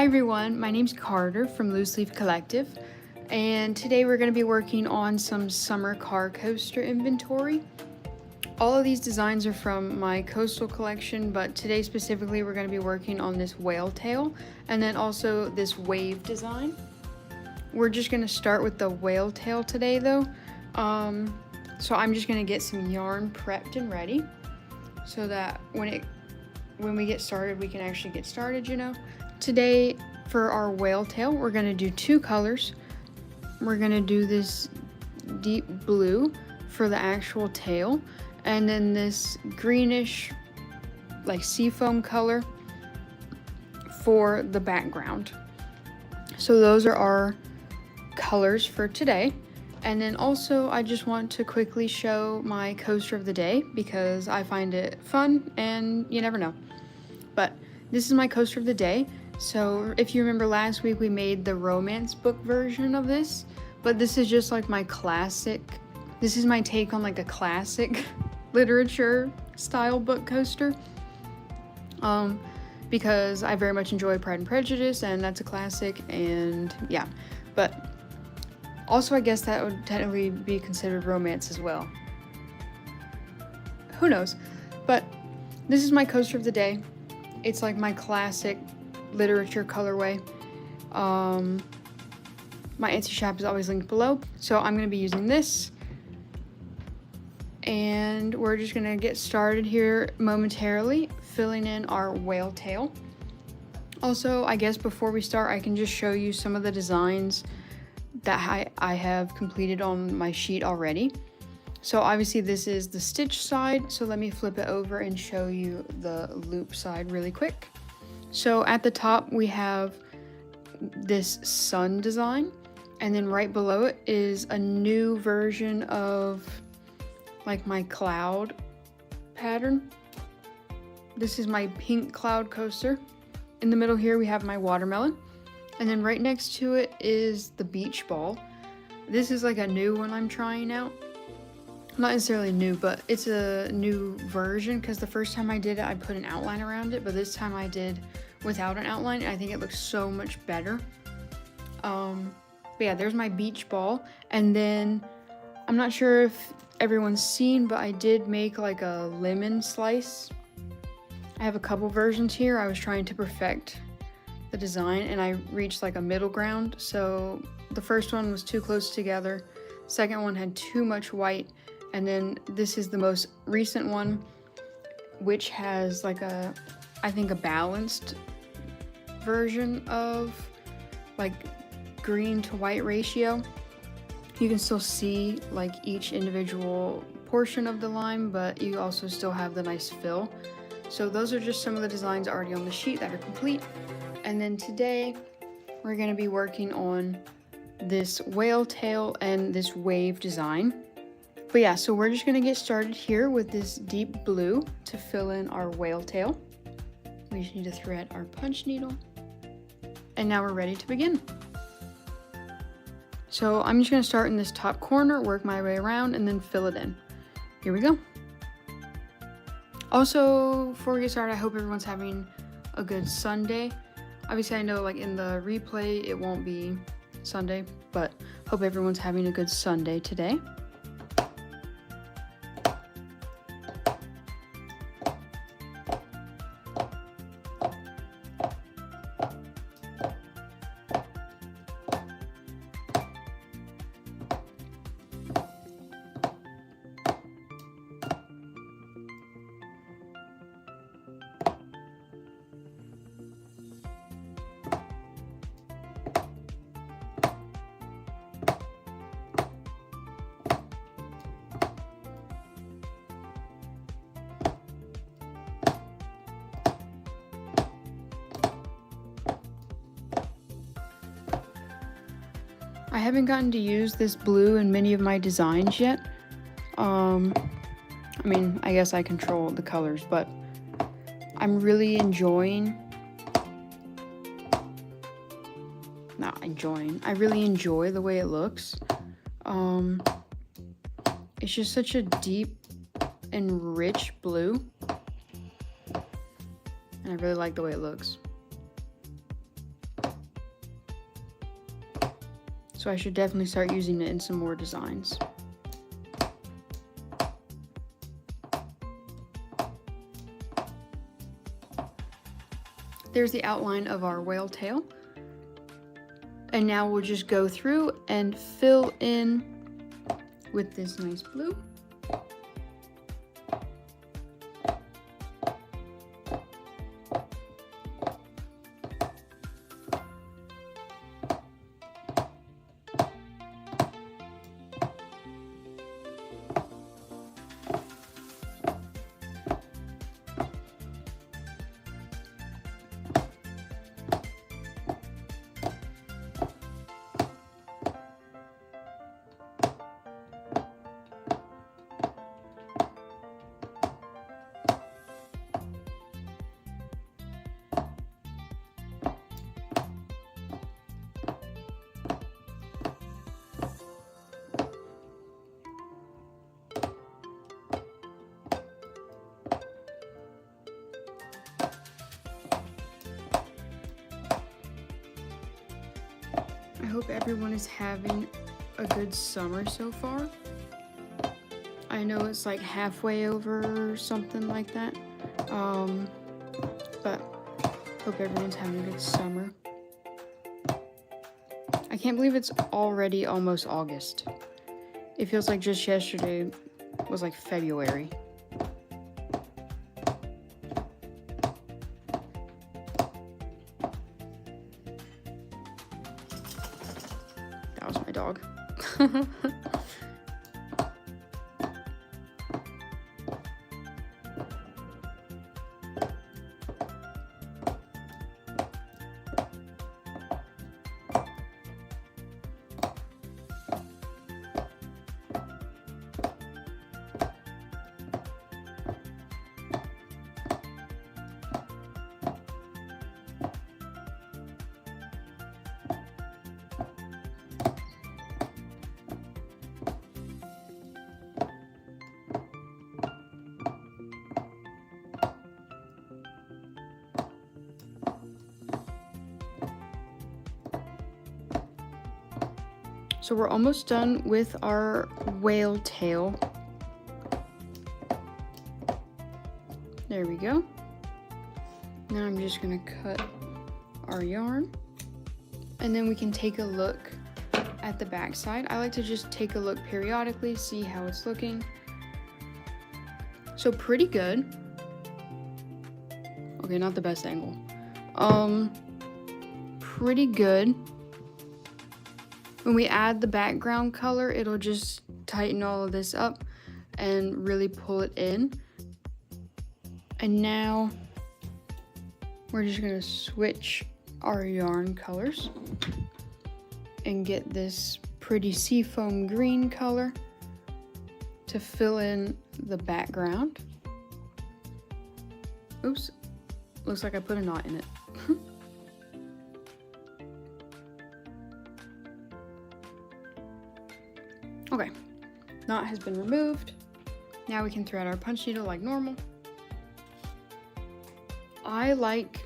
Hi everyone, my name's Carter from Loose Leaf Collective, and today we're going to be working on some summer car coaster inventory. All of these designs are from my coastal collection, but today specifically we're going to be working on this whale tail and then also this wave design. We're just going to start with the whale tail today though. So I'm just going to get some yarn prepped and ready so that when we get started, we can actually get started, you know. Today for our whale tail, we're going to do two colors. We're going to do this deep blue for the actual tail, and then this greenish like seafoam color for the background. So those are our colors for today. And then also I just want to quickly show my coaster of the day because I find it fun and you never know. But this is my coaster of the day. So if you remember last week we made the romance book version of this, but this is just like my classic, this is my take on like a classic literature style book coaster. Because I very much enjoy Pride and Prejudice and that's a classic, and yeah. But also I guess that would technically be considered romance as well. Who knows? But this is my coaster of the day. It's like my classic literature colorway. My Etsy shop is always linked below. So I'm going to be using this. And we're just going to get started here momentarily, filling in our whale tail. Also, I guess before we start, I can just show you some of the designs that I have completed on my sheet already. So obviously this is the stitch side, so let me flip it over and show you the loop side really quick. So at the top we have this sun design, and then right below it is a new version of like my cloud pattern. This is my pink cloud coaster. In the middle here we have my watermelon, and then right next to it is the beach ball. This is like a new one I'm trying out. Not necessarily new, but it's a new version because the first time I did it I put an outline around it, but this time I did without an outline and I think it looks so much better. But yeah, there's my beach ball, and then I'm not sure if everyone's seen, but I did make like a lemon slice. I have a couple versions here. I was trying to perfect the design and I reached like a middle ground. So the first one was too close together, second one had too much white, and then this is the most recent one, which has like I think a balanced version of like green to white ratio. You can still see like each individual portion of the lime, but you also still have the nice fill. So those are just some of the designs already on the sheet that are complete. And then today we're going to be working on this whale tail and this wave design. But yeah, so we're just going to get started here with this deep blue to fill in our whale tail. We just need to thread our punch needle. And now we're ready to begin. So I'm just going to start in this top corner, work my way around, and then fill it in. Here we go. Also, before we get started, I hope everyone's having a good Sunday. Obviously, I know like in the replay, it won't be Sunday, but hope everyone's having a good Sunday today. I haven't gotten to use this blue in many of my designs yet. I mean, I guess I control the colors, but I'm really enjoying, I really enjoy the way it looks. It's just such a deep and rich blue, and I really like the way it looks. So I should definitely start using it in some more designs. There's the outline of our whale tail. And now we'll just go through and fill in with this nice blue. I hope everyone is having a good summer so far. I know it's like halfway over or something like that, but hope everyone's having a good summer. I can't believe it's already almost August. It feels like just yesterday was like February. That was my dog. So we're almost done with our whale tail. There we go. Now I'm just gonna cut our yarn, and then we can take a look at the back side. I like to just take a look periodically, see how it's looking. So pretty good. Okay, not the best angle. Pretty good. When we add the background color, it'll just tighten all of this up and really pull it in. And now we're just gonna switch our yarn colors and get this pretty seafoam green color to fill in the background. Oops, looks like I put a knot in it. Okay, knot has been removed. Now we can thread our punch needle like normal. I like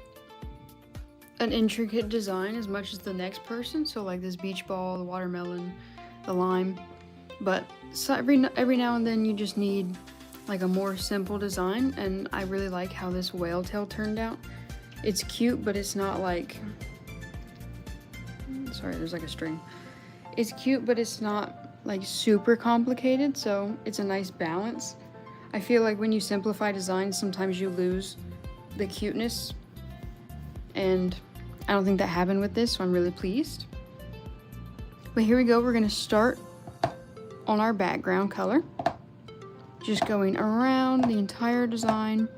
an intricate design as much as the next person, so like this beach ball, the watermelon, the lime, but so every now and then you just need like a more simple design, and I really like how this whale tail turned out. It's cute, but it's not like, sorry, there's like a string. It's cute, but it's not like super complicated, so it's a nice balance. I feel like when you simplify designs, sometimes you lose the cuteness, and I don't think that happened with this, so I'm really pleased. But here we go, we're gonna start on our background color, just going around the entire design.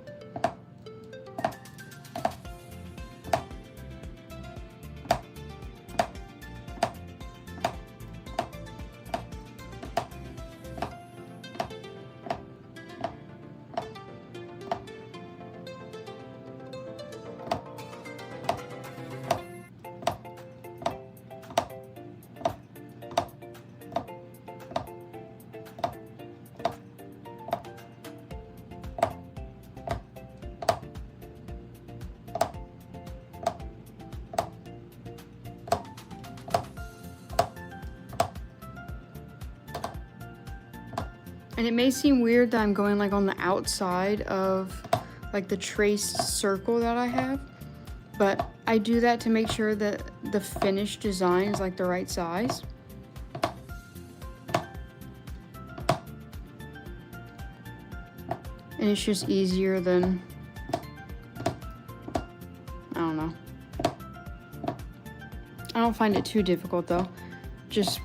And it may seem weird that I'm going like on the outside of like the traced circle that I have, but I do that to make sure that the finished design is like the right size. And it's just easier than, I don't know. I don't find it too difficult though. Just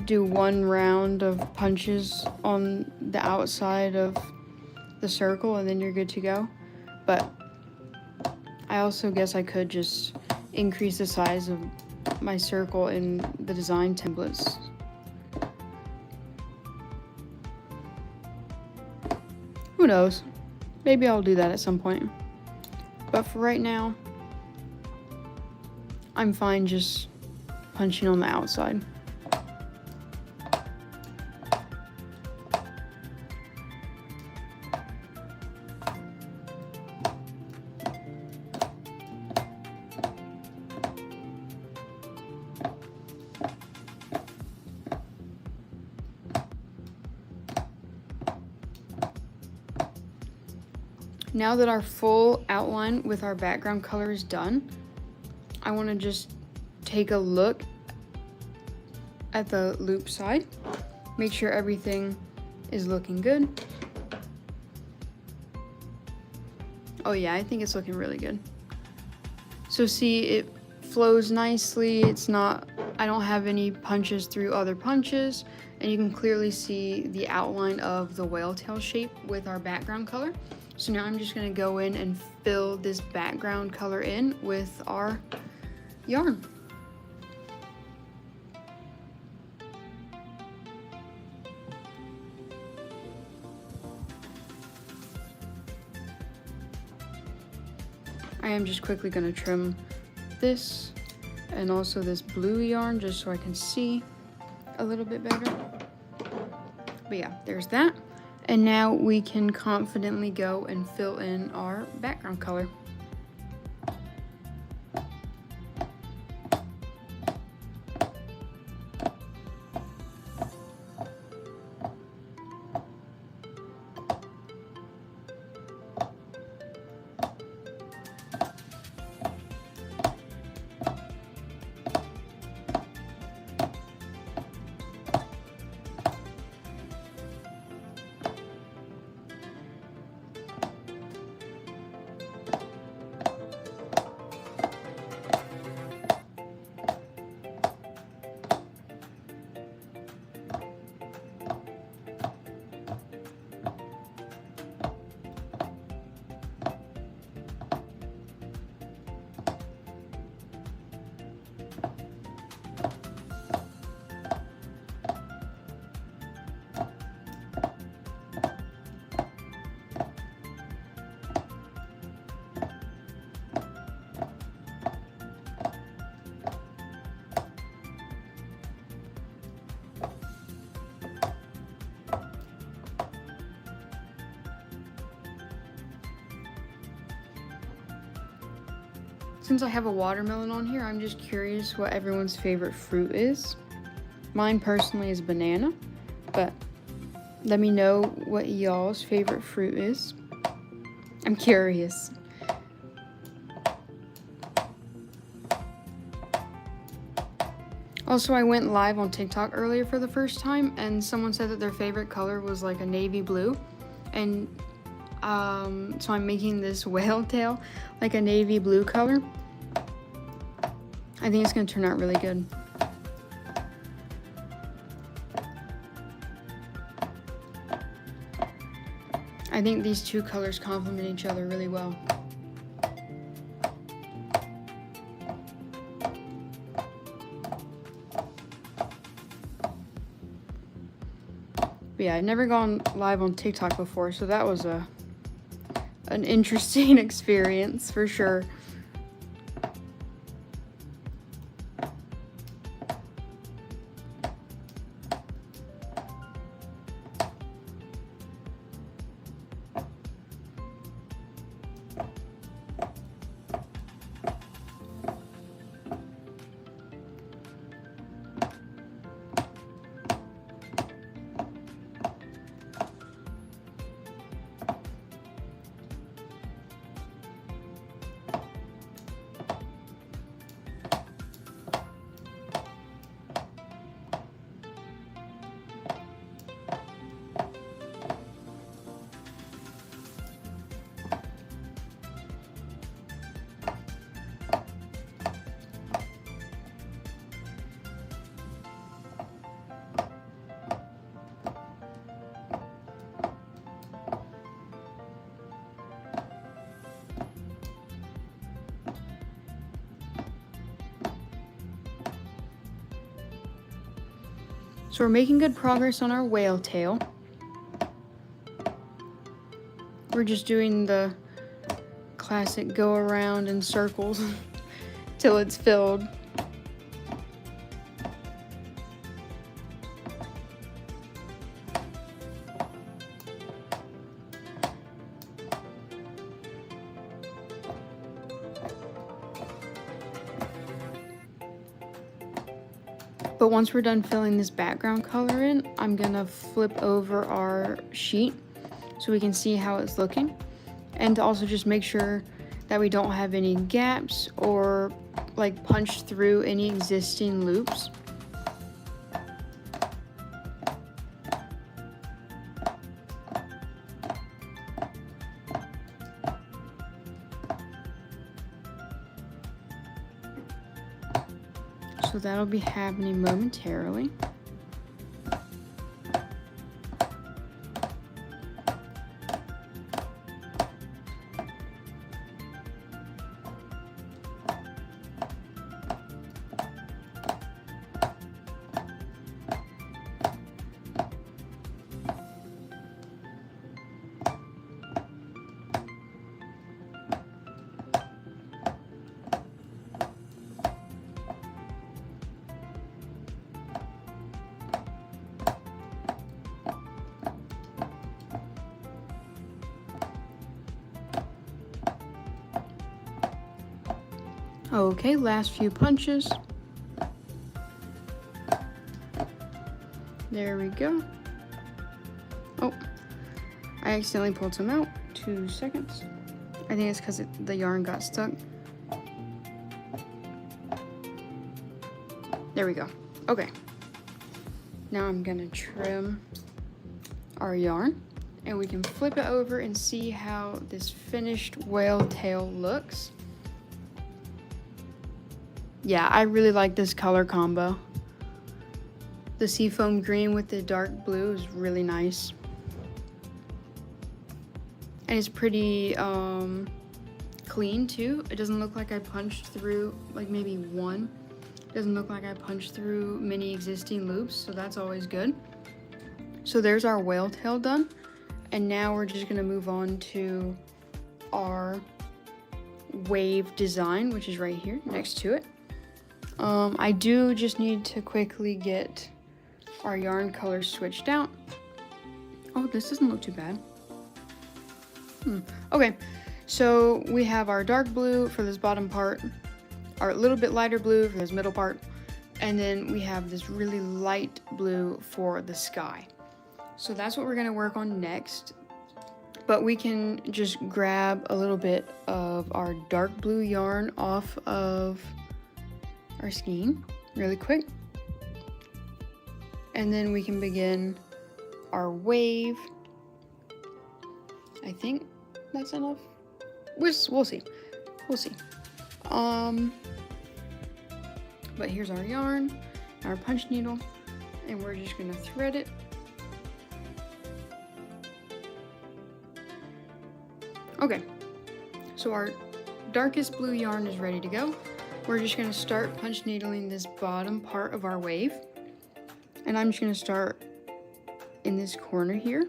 do one round of punches on the outside of the circle and then you're good to go. But I also guess I could just increase the size of my circle in the design templates. Who knows? Maybe I'll do that at some point. But for right now, I'm fine just punching on the outside. Now that our full outline with our background color is done, I want to just take a look at the loop side, make sure everything is looking good. Oh yeah, I think it's looking really good. So see, it flows nicely. It's not, I don't have any punches through other punches, and you can clearly see the outline of the whale tail shape with our background color. So now I'm just gonna go in and fill this background color in with our yarn. I am just quickly gonna trim this and also this blue yarn just so I can see a little bit better. But yeah, there's that. And now we can confidently go and fill in our background color. Since I have a watermelon on here, I'm just curious what everyone's favorite fruit is. Mine personally is banana, but let me know what y'all's favorite fruit is. I'm curious. Also, I went live on TikTok earlier for the first time, and someone said that their favorite color was like a navy blue. And so I'm making this whale tail like a navy blue color. I think it's gonna turn out really good. I think these two colors complement each other really well. But yeah, I've never gone live on TikTok before, so that was an interesting experience for sure. So we're making good progress on our whale tail. We're just doing the classic go around in circles till it's filled. But once we're done filling this background color in, I'm gonna flip over our sheet so we can see how it's looking. And to also just make sure that we don't have any gaps or like punch through any existing loops. So that'll be happening momentarily. Okay, last few punches. There we go. Oh, I accidentally pulled some out. 2 seconds. I think it's because the yarn got stuck. There we go. Okay. Now I'm gonna trim our yarn and we can flip it over and see how this finished whale tail looks. Yeah, I really like this color combo. The seafoam green with the dark blue is really nice. And it's pretty clean too. It doesn't look like I punched through like maybe one. It doesn't look like I punched through many existing loops, so that's always good. So there's our whale tail done. And now we're just gonna move on to our wave design, which is right here next to it. I do just need to quickly get our yarn color switched out. Oh, this doesn't look too bad. Okay, so we have our dark blue for this bottom part, our little bit lighter blue for this middle part, and then we have this really light blue for the sky. So that's what we're gonna work on next. But we can just grab a little bit of our dark blue yarn off of our skein really quick. And then we can begin our wave. I think that's enough. We'll see. We'll see. But here's our yarn, our punch needle, and we're just gonna thread it. Okay, so our darkest blue yarn is ready to go. We're just gonna start punch needling this bottom part of our wave. And I'm just gonna start in this corner here,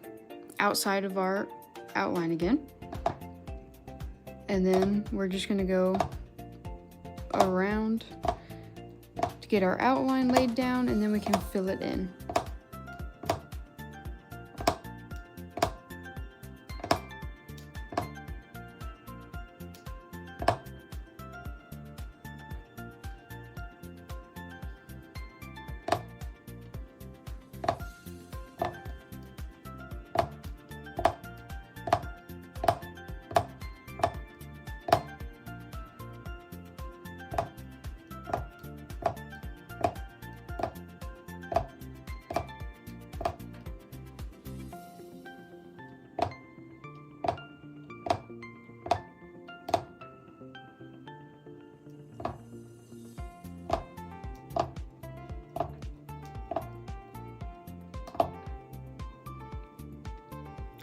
outside of our outline again. And then we're just gonna go around to get our outline laid down, and then we can fill it in.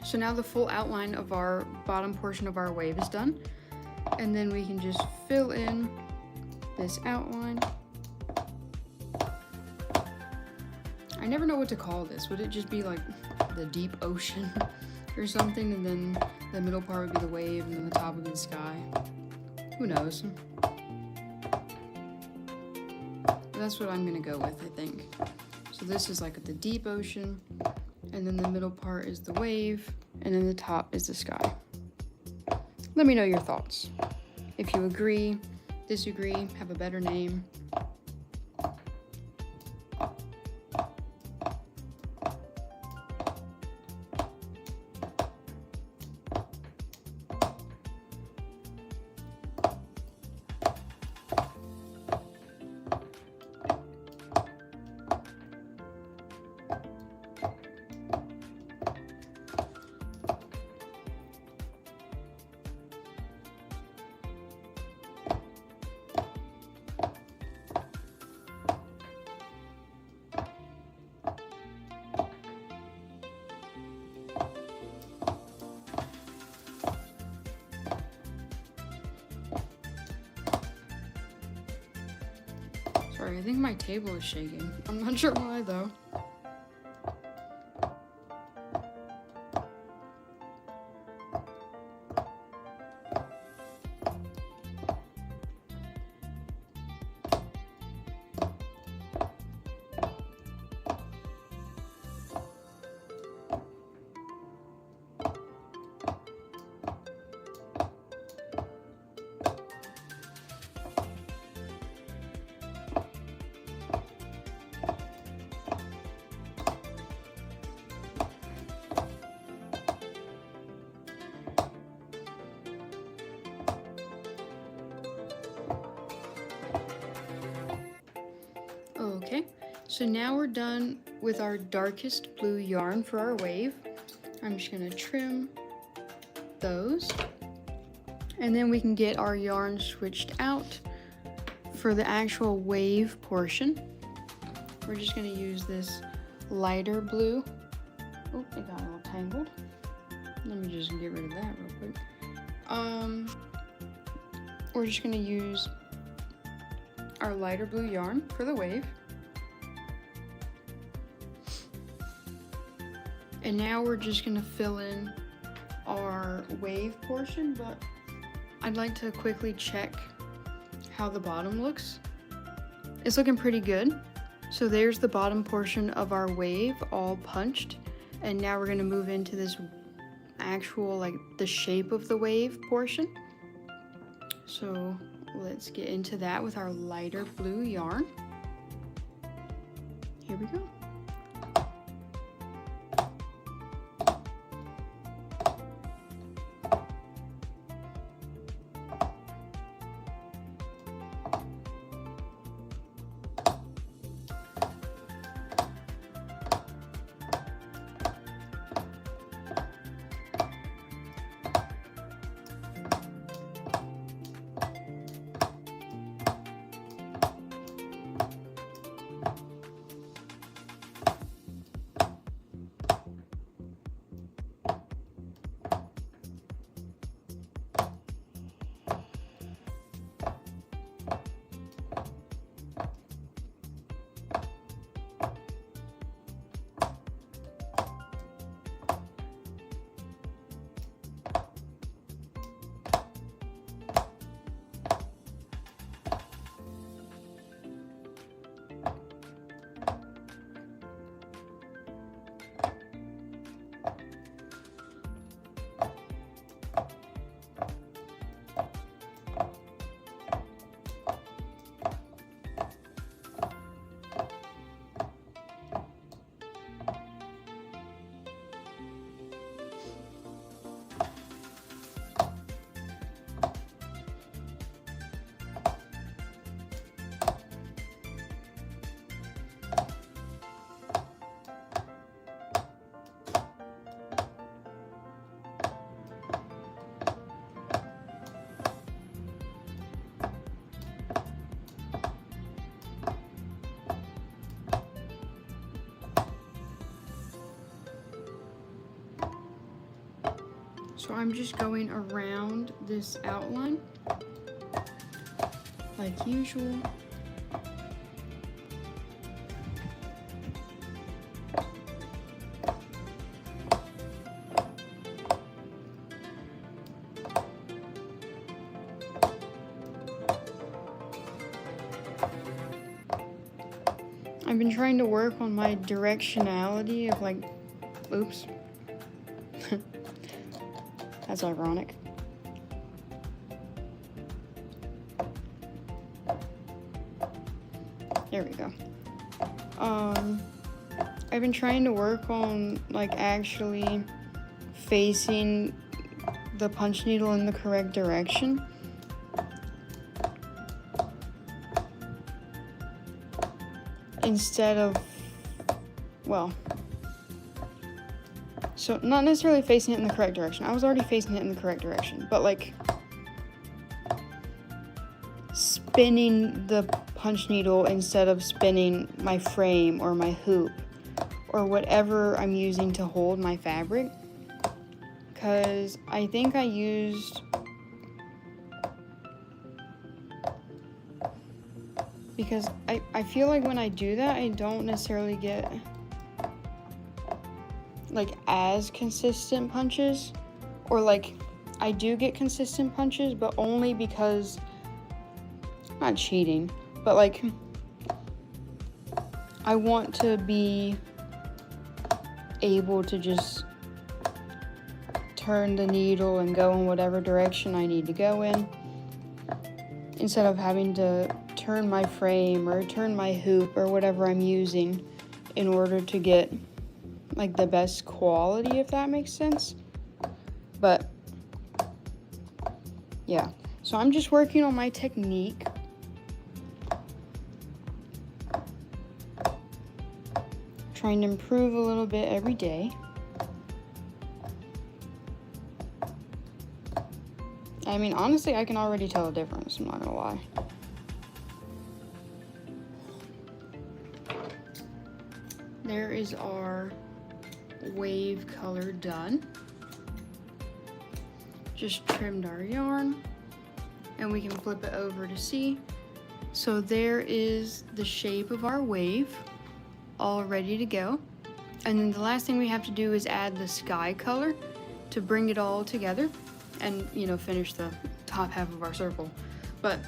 So now the full outline of our bottom portion of our wave is done. And then we can just fill in this outline. I never know what to call this. Would it just be like the deep ocean or something, and then the middle part would be the wave, and then the top would be the sky? Who knows? That's what I'm gonna go with, I think. So this is like the deep ocean, and then the middle part is the wave, and then the top is the sky. Let me know your thoughts. If you agree, disagree, have a better name. Sorry, I think my table is shaking. I'm not sure why though. Okay, so now we're done with our darkest blue yarn for our wave. I'm just gonna trim those, and then we can get our yarn switched out for the actual wave portion. We're just gonna use this lighter blue. Oh, it got a little tangled. Let me just get rid of that real quick. We're just gonna use our lighter blue yarn for the wave. And now we're just gonna fill in our wave portion, but I'd like to quickly check how the bottom looks. It's looking pretty good. So there's the bottom portion of our wave all punched. And now we're gonna move into this actual, like the shape of the wave portion. So let's get into that with our lighter blue yarn. Here we go. So I'm just going around this outline like usual. I've been trying to work on my directionality of like, oops. That's ironic. There we go. I've been trying to work on like actually facing the punch needle in the correct direction. Instead of, well, so not necessarily facing it in the correct direction. I was already facing it in the correct direction, but like spinning the punch needle instead of spinning my frame or my hoop or whatever I'm using to hold my fabric. Because I think I used, because I feel like when I do that, I don't necessarily get like as consistent punches, or like I do get consistent punches, but only because, not cheating, but like I want to be able to just turn the needle and go in whatever direction I need to go in, instead of having to turn my frame or turn my hoop or whatever I'm using in order to get like the best quality, if that makes sense. But yeah, so I'm just working on my technique. Trying to improve a little bit every day. I mean, honestly, I can already tell a difference, I'm not gonna lie. There is our wave color done. Just trimmed our yarn, and we can flip it over to see. So there is the shape of our wave, all ready to go. And then the last thing we have to do is add the sky color to bring it all together and, you know, finish the top half of our circle. But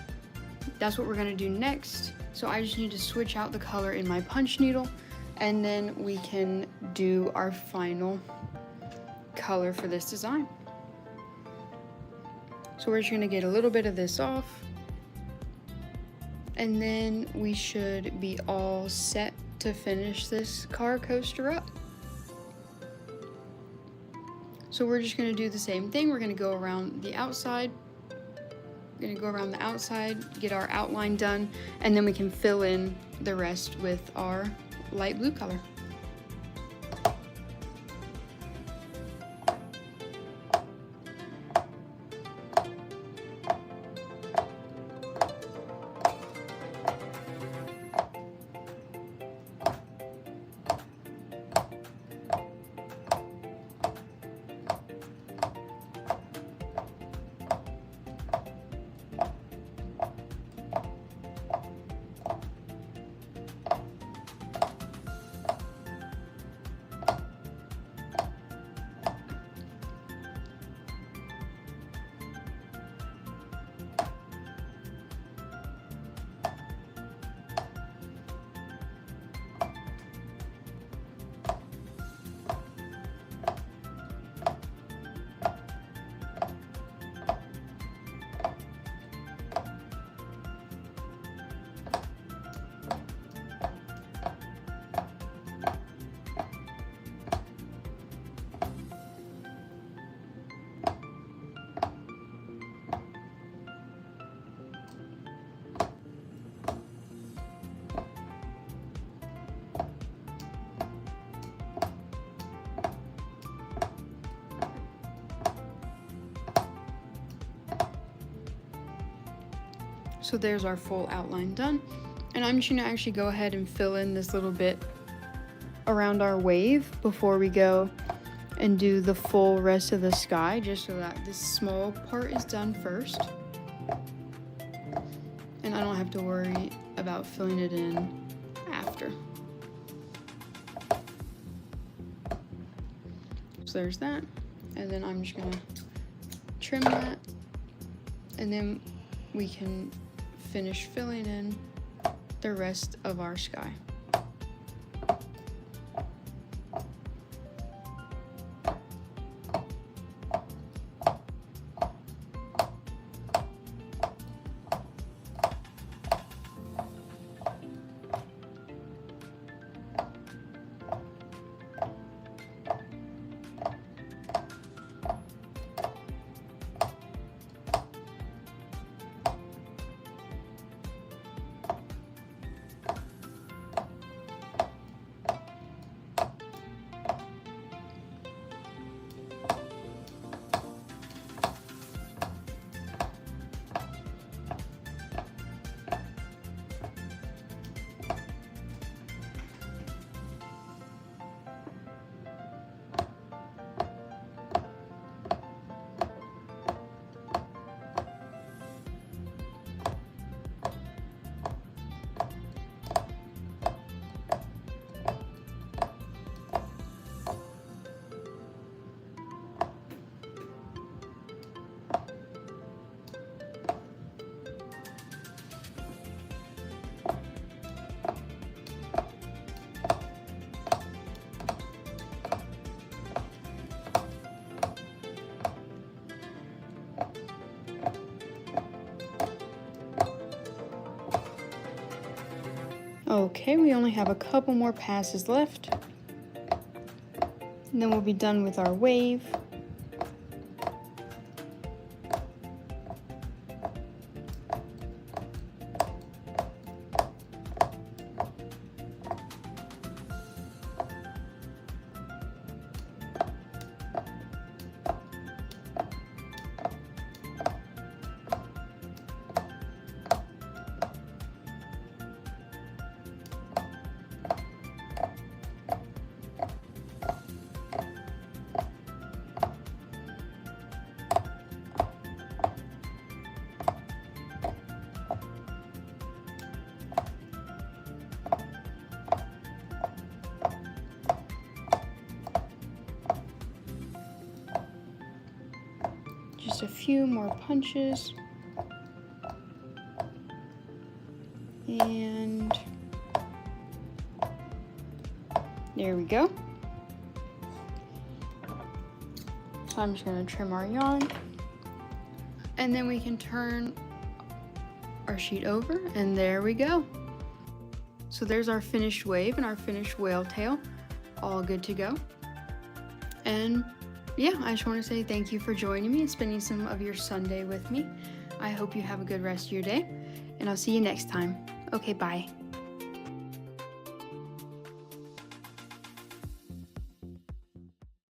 that's what we're gonna do next. So I just need to switch out the color in my punch needle, and then we can do our final color for this design. So we're just gonna get a little bit of this off, and then we should be all set to finish this car coaster up. So we're just gonna do the same thing. We're gonna go around the outside. We're gonna go around the outside, get our outline done, and then we can fill in the rest with our light blue color. So there's our full outline done. And I'm just gonna actually go ahead and fill in this little bit around our wave before we go and do the full rest of the sky, just so that this small part is done first. And I don't have to worry about filling it in after. So there's that. And then I'm just gonna trim that, and then we can finish filling in the rest of our sky. Okay, we only have a couple more passes left. And then we'll be done with our wave. Just a few more punches. And there we go. So I'm just gonna trim our yarn. And then we can turn our sheet over, and there we go. So there's our finished wave and our finished whale tail, all good to go. And yeah, I just want to say thank you for joining me and spending some of your Sunday with me. I hope you have a good rest of your day, and I'll see you next time. Okay, bye.